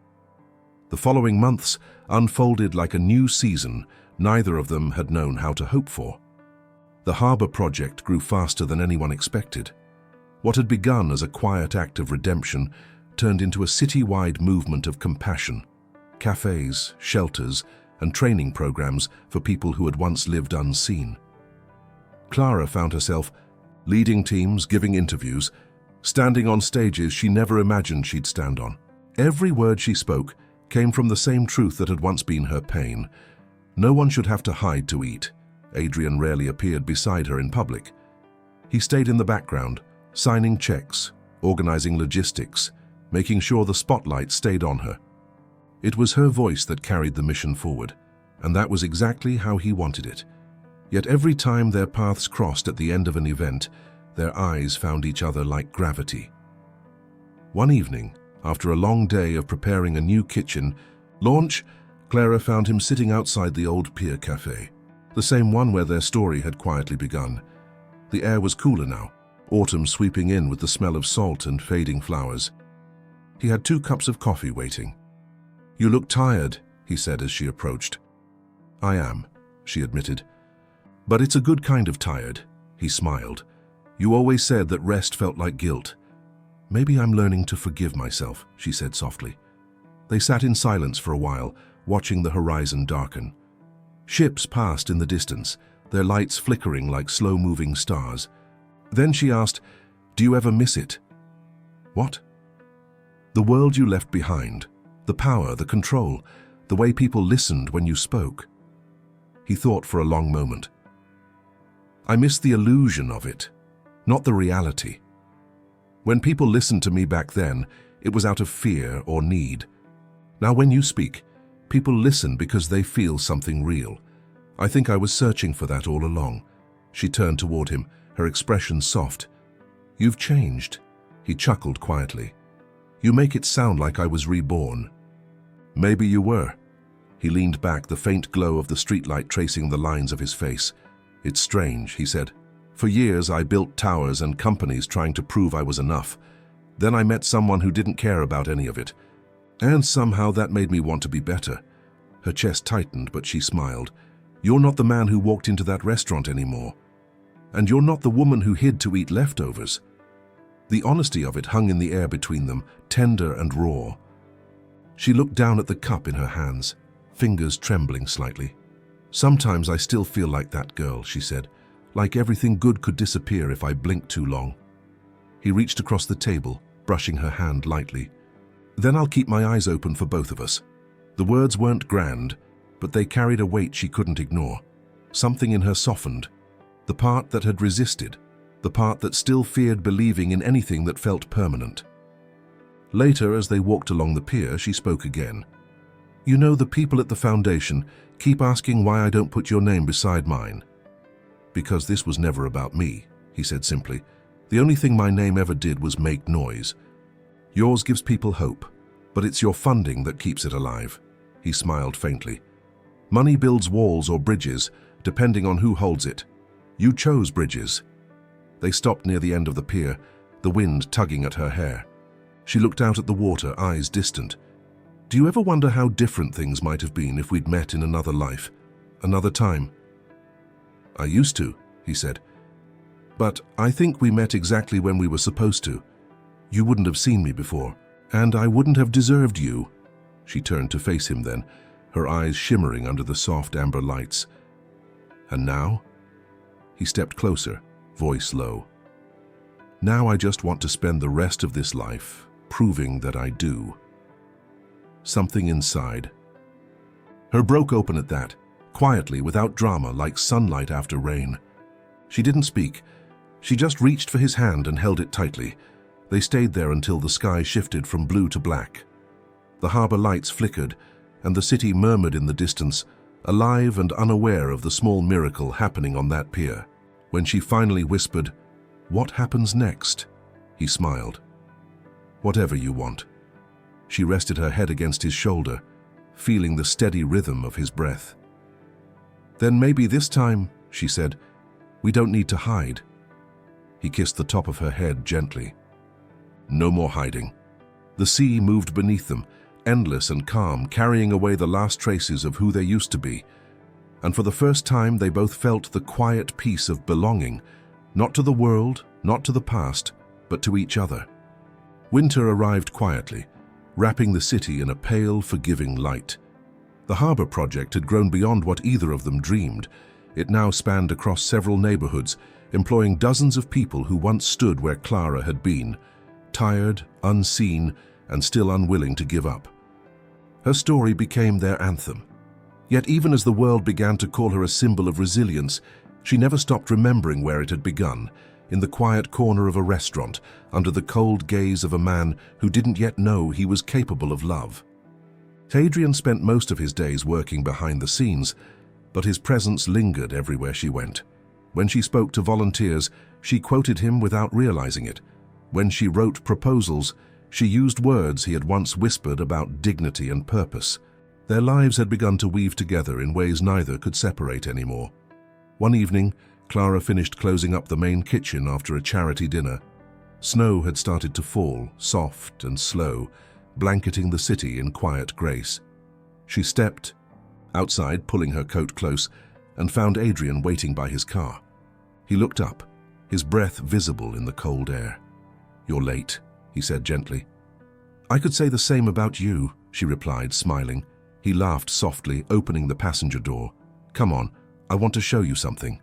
Speaker 1: The following months unfolded like a new season neither of them had known how to hope for. The Harbour Project grew faster than anyone expected. What had begun as a quiet act of redemption turned into a city-wide movement of compassion. Cafes, shelters, and training programs for people who had once lived unseen. Clara found herself leading teams, giving interviews, standing on stages she never imagined she'd stand on. Every word she spoke came from the same truth that had once been her pain. No one should have to hide to eat. Adrian rarely appeared beside her in public. He stayed in the background, signing checks, organizing logistics, making sure the spotlight stayed on her. It was her voice that carried the mission forward, and that was exactly how he wanted it. Yet every time their paths crossed at the end of an event, their eyes found each other like gravity. One evening, after a long day of preparing a new kitchen launch, Clara found him sitting outside the old pier cafe, the same one where their story had quietly begun. The air was cooler now, autumn sweeping in with the smell of salt and fading flowers. He had 2 cups of coffee waiting. "You look tired," he said as she approached. "I am," she admitted. "But it's a good kind of tired," he smiled. "You always said that rest felt like guilt." "Maybe I'm learning to forgive myself," she said softly. They sat in silence for a while, watching the horizon darken. Ships passed in the distance, their lights flickering like slow-moving stars. Then she asked, "Do you ever miss it?" "What?" "The world you left behind. The power, the control, the way people listened when you spoke." He thought for a long moment. "I miss the illusion of it, not the reality. When people listened to me back then, it was out of fear or need. Now when you speak, people listen because they feel something real. I think I was searching for that all along." She turned toward him, her expression soft. "You've changed," he chuckled quietly. "You make it sound like I was reborn." "Maybe you were." He leaned back, the faint glow of the streetlight tracing the lines of his face. "It's strange," he said. "For years I built towers and companies trying to prove I was enough. Then I met someone who didn't care about any of it. And somehow that made me want to be better." Her chest tightened, but she smiled. "You're not the man who walked into that restaurant anymore. And you're not the woman who hid to eat leftovers." The honesty of it hung in the air between them, tender and raw. She looked down at the cup in her hands, fingers trembling slightly. "Sometimes I still feel like that girl," she said, "like everything good could disappear if I blinked too long." He reached across the table, brushing her hand lightly. Then I'll keep my eyes open for both of us. The words weren't grand, but they carried a weight she couldn't ignore. Something in her softened. The part that had resisted. The part that still feared believing in anything that felt permanent. Later, as they walked along the pier, she spoke again. You know, the people at the foundation keep asking why I don't put your name beside mine. Because this was never about me, he said simply. The only thing my name ever did was make noise. Yours gives people hope, but it's your funding that keeps it alive. He smiled faintly. Money builds walls or bridges, depending on who holds it. You chose bridges. They stopped near the end of the pier, the wind tugging at her hair. She looked out at the water, eyes distant. Do you ever wonder how different things might have been if we'd met in another life, another time? I used to, he said. But I think we met exactly when we were supposed to. You wouldn't have seen me before, and I wouldn't have deserved you. She turned to face him then, her eyes shimmering under the soft amber lights. And now? He stepped closer, voice low. Now I just want to spend the rest of this life proving that I do. Something inside. Her broke open at that, quietly, without drama, like sunlight after rain. She didn't speak. She just reached for his hand and held it tightly. They stayed there until the sky shifted from blue to black. The harbor lights flickered, and the city murmured in the distance, alive and unaware of the small miracle happening on that pier. When she finally whispered, "What happens next?" he smiled. "Whatever you want." She rested her head against his shoulder, feeling the steady rhythm of his breath. "Then maybe this time," she said, "we don't need to hide." He kissed the top of her head gently. No more hiding. The sea moved beneath them, endless and calm, carrying away the last traces of who they used to be. And for the first time, they both felt the quiet peace of belonging, not to the world, not to the past, but to each other. Winter arrived quietly, wrapping the city in a pale, forgiving light. The harbor project had grown beyond what either of them dreamed. It now spanned across several neighborhoods, employing dozens of people who once stood where Clara had been, tired, unseen, and still unwilling to give up. Her story became their anthem. Yet even as the world began to call her a symbol of resilience, she never stopped remembering where it had begun, in the quiet corner of a restaurant, under the cold gaze of a man who didn't yet know he was capable of love. Adrian spent most of his days working behind the scenes, but his presence lingered everywhere she went. When she spoke to volunteers, she quoted him without realizing it. When she wrote proposals, she used words he had once whispered about dignity and purpose. Their lives had begun to weave together in ways neither could separate anymore. One evening, Clara finished closing up the main kitchen after a charity dinner. Snow had started to fall, soft and slow, blanketing the city in quiet grace. She stepped outside, pulling her coat close, and found Adrian waiting by his car. He looked up, his breath visible in the cold air. "You're late," he said gently. "I could say the same about you," she replied, smiling. He laughed softly, opening the passenger door. "Come on, I want to show you something."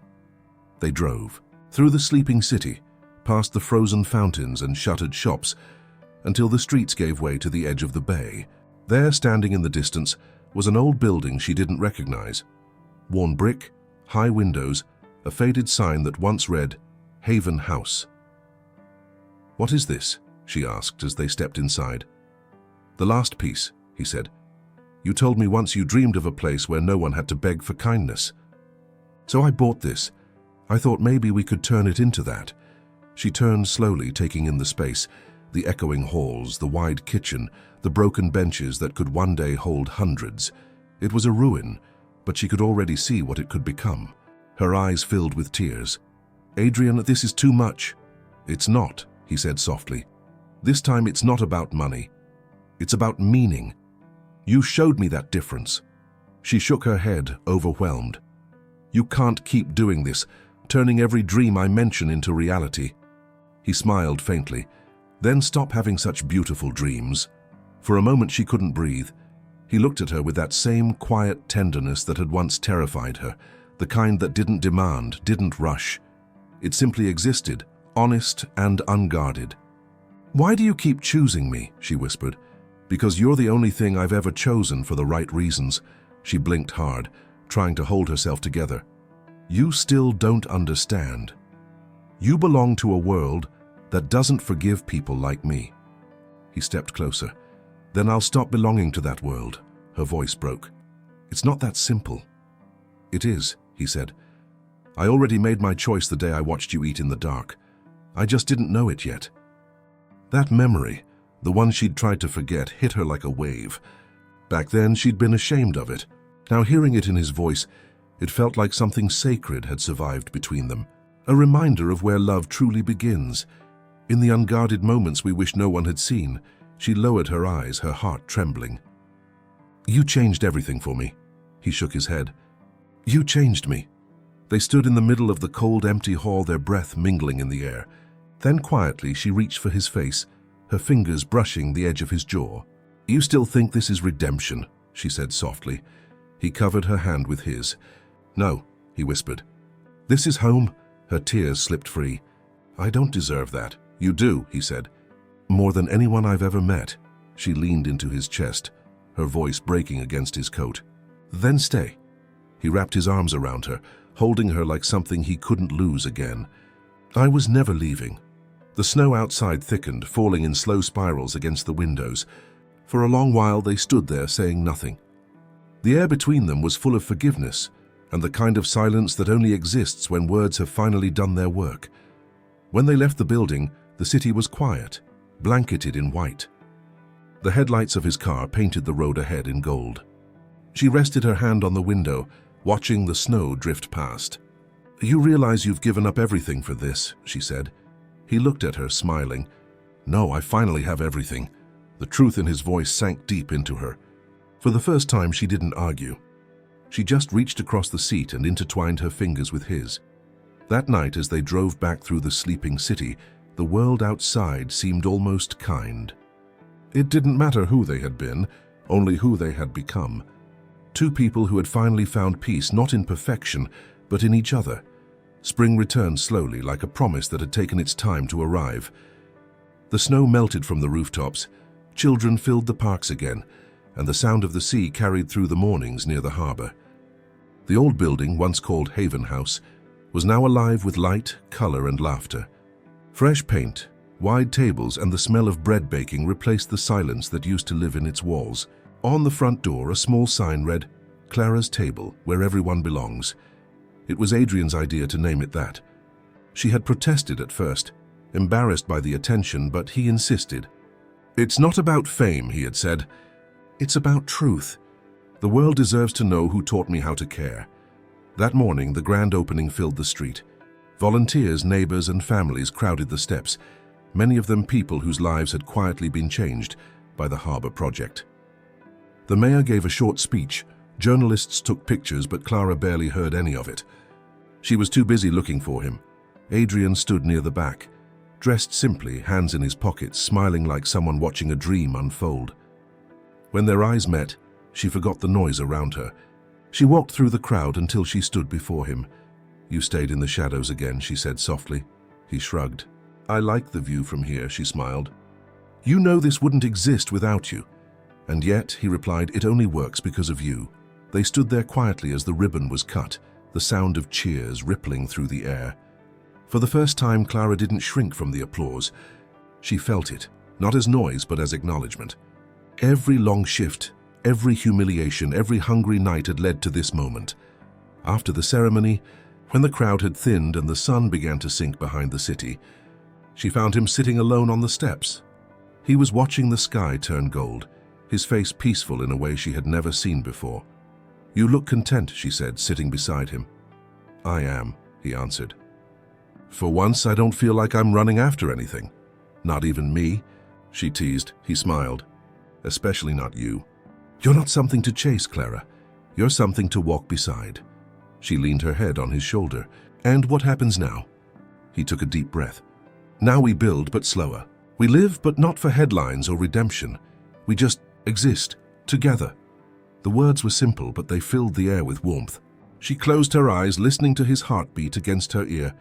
Speaker 1: They drove through the sleeping city, past the frozen fountains and shuttered shops, until the streets gave way to the edge of the bay. There, standing in the distance, was an old building she didn't recognize. Worn brick, high windows, a faded sign that once read, "Haven House." "What is this?" she asked as they stepped inside. "The last piece," he said. "You told me once you dreamed of a place where no one had to beg for kindness. So I bought this. I thought maybe we could turn it into that." She turned slowly, taking in the space, the echoing halls, the wide kitchen, the broken benches that could one day hold hundreds. It was a ruin, but she could already see what it could become. Her eyes filled with tears. "Adrian, this is too much." "It's not," he said softly. "This time it's not about money. It's about meaning. You showed me that difference." She shook her head, overwhelmed. "You can't keep doing this, turning every dream I mention into reality." He smiled faintly. "Then stop having such beautiful dreams." For a moment she couldn't breathe. He looked at her with that same quiet tenderness that had once terrified her, the kind that didn't demand, didn't rush. It simply existed, honest and unguarded. "Why do you keep choosing me?" she whispered. Because you're the only thing I've ever chosen for the right reasons. She blinked hard, trying to hold herself together. You still don't understand. You belong to a world that doesn't forgive people like me. He stepped closer. Then I'll stop belonging to that world. Her voice broke. It's not that simple. It is, he said. I already made my choice the day I watched you eat in the dark. I just didn't know it yet. That memory, the one she'd tried to forget, hit her like a wave. Back then, she'd been ashamed of it. Now, hearing it in his voice, it felt like something sacred had survived between them. A reminder of where love truly begins. In the unguarded moments we wish no one had seen, she lowered her eyes, her heart trembling. You changed everything for me. He shook his head. You changed me. They stood in the middle of the cold, empty hall, their breath mingling in the air. Then quietly she reached for his face, her fingers brushing the edge of his jaw. You still think this is redemption, she said softly. He covered her hand with his. No, he whispered. This is home. Her tears slipped free. I don't deserve that. You do, he said. More than anyone I've ever met. She leaned into his chest, her voice breaking against his coat. Then stay. He wrapped his arms around her, holding her like something he couldn't lose again. I was never leaving. The snow outside thickened, falling in slow spirals against the windows. For a long while they stood there saying nothing. The air between them was full of forgiveness, and the kind of silence that only exists when words have finally done their work. When they left the building, the city was quiet, blanketed in white. The headlights of his car painted the road ahead in gold. She rested her hand on the window, watching the snow drift past. You realize you've given up everything for this, she said. He looked at her, smiling. No, I finally have everything. The truth in his voice sank deep into her. For the first time, she didn't argue. She just reached across the seat and intertwined her fingers with his. That night, as they drove back through the sleeping city, the world outside seemed almost kind. It didn't matter who they had been, only who they had become. Two people who had finally found peace, not in perfection, but in each other. Spring returned slowly, like a promise that had taken its time to arrive. The snow melted from the rooftops, children filled the parks again, and the sound of the sea carried through the mornings near the harbor. The old building, once called Haven House, was now alive with light, color, and laughter. Fresh paint, wide tables, and the smell of bread baking replaced the silence that used to live in its walls. On the front door, a small sign read, Clara's Table, where everyone belongs. It was Adrian's idea to name it that. She had protested at first, embarrassed by the attention, but he insisted. It's not about fame, he had said. It's about truth. The world deserves to know who taught me how to care. That morning, the grand opening filled the street. Volunteers, neighbors, and families crowded the steps, many of them people whose lives had quietly been changed by the harbor project. The mayor gave a short speech. Journalists took pictures, but Clara barely heard any of it. She was too busy looking for him. Adrian stood near the back, dressed simply, hands in his pockets, smiling like someone watching a dream unfold. When their eyes met, she forgot the noise around her. She walked through the crowd until she stood before him. You stayed in the shadows again, she said softly. He shrugged. I like the view from here, she smiled. You know this wouldn't exist without you. And yet, he replied, it only works because of you. They stood there quietly as the ribbon was cut, the sound of cheers rippling through the air. For the first time, Clara didn't shrink from the applause. She felt it, not as noise, but as acknowledgement. Every long shift, every humiliation, every hungry night had led to this moment. After the ceremony, when the crowd had thinned and the sun began to sink behind the city, she found him sitting alone on the steps. He was watching the sky turn gold, his face peaceful in a way she had never seen before. You look content, she said, sitting beside him. I am, he answered. For once, I don't feel like I'm running after anything. Not even me, she teased. He smiled. Especially not you. You're not something to chase, Clara. You're something to walk beside. She leaned her head on his shoulder. And what happens now? He took a deep breath. Now we build, but slower. We live, but not for headlines or redemption. We just exist, together. The words were simple, but they filled the air with warmth. She closed her eyes, listening to his heartbeat against her ear.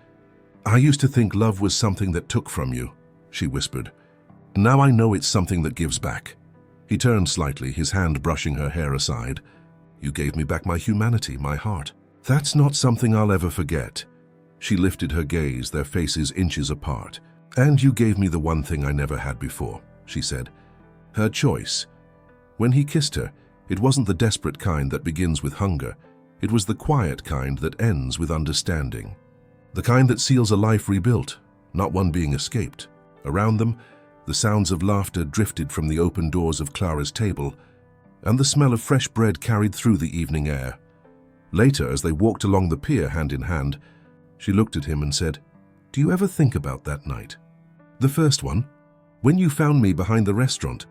Speaker 1: I used to think love was something that took from you, she whispered. Now I know it's something that gives back. He turned slightly, his hand brushing her hair aside. "You gave me back my humanity, my heart. That's not something I'll ever forget." She lifted her gaze, their faces inches apart. "And you gave me the one thing I never had before," she said. Her choice. When he kissed her, it wasn't the desperate kind that begins with hunger. It was the quiet kind that ends with understanding. The kind that seals a life rebuilt, not one being escaped. Around them, the sounds of laughter drifted from the open doors of Clara's table, and the smell of fresh bread carried through the evening air. Later, as they walked along the pier hand in hand, she looked at him and said, "Do you ever think about that night? The first one? When you found me behind the restaurant?"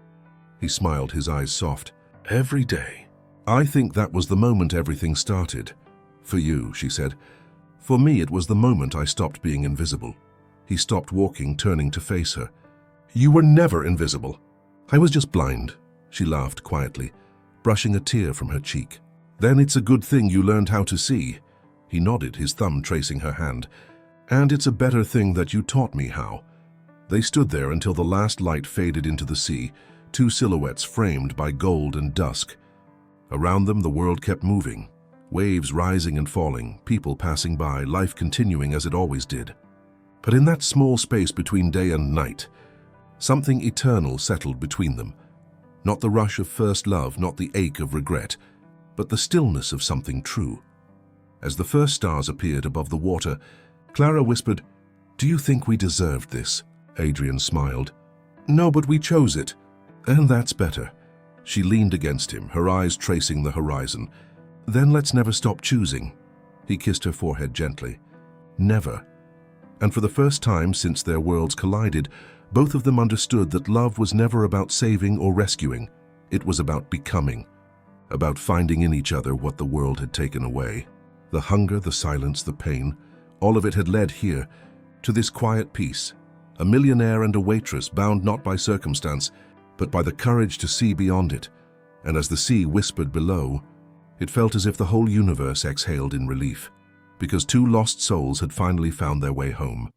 Speaker 1: He smiled, his eyes soft. "Every day. I think that was the moment everything started. For you," she said. "For me, it was the moment I stopped being invisible." He stopped walking, turning to face her. "You were never invisible. I was just blind," she laughed quietly, brushing a tear from her cheek. "Then it's a good thing you learned how to see." He nodded, his thumb tracing her hand. "And it's a better thing that you taught me how." They stood there until the last light faded into the sea, two silhouettes framed by gold and dusk. Around them, the world kept moving, waves rising and falling, people passing by, life continuing as it always did. But in that small space between day and night, something eternal settled between them. Not the rush of first love, not the ache of regret, but the stillness of something true. As the first stars appeared above the water, Clara whispered, "Do you think we deserved this?" Adrian smiled. "No, but we chose it. And that's better." She leaned against him, her eyes tracing the horizon. "Then let's never stop choosing." He kissed her forehead gently. "Never." And for the first time since their worlds collided, both of them understood that love was never about saving or rescuing. It was about becoming, about finding in each other what the world had taken away. The hunger, the silence, the pain, all of it had led here, to this quiet peace. A millionaire and a waitress, bound not by circumstance, but by the courage to see beyond it. And as the sea whispered below, it felt as if the whole universe exhaled in relief, because two lost souls had finally found their way home.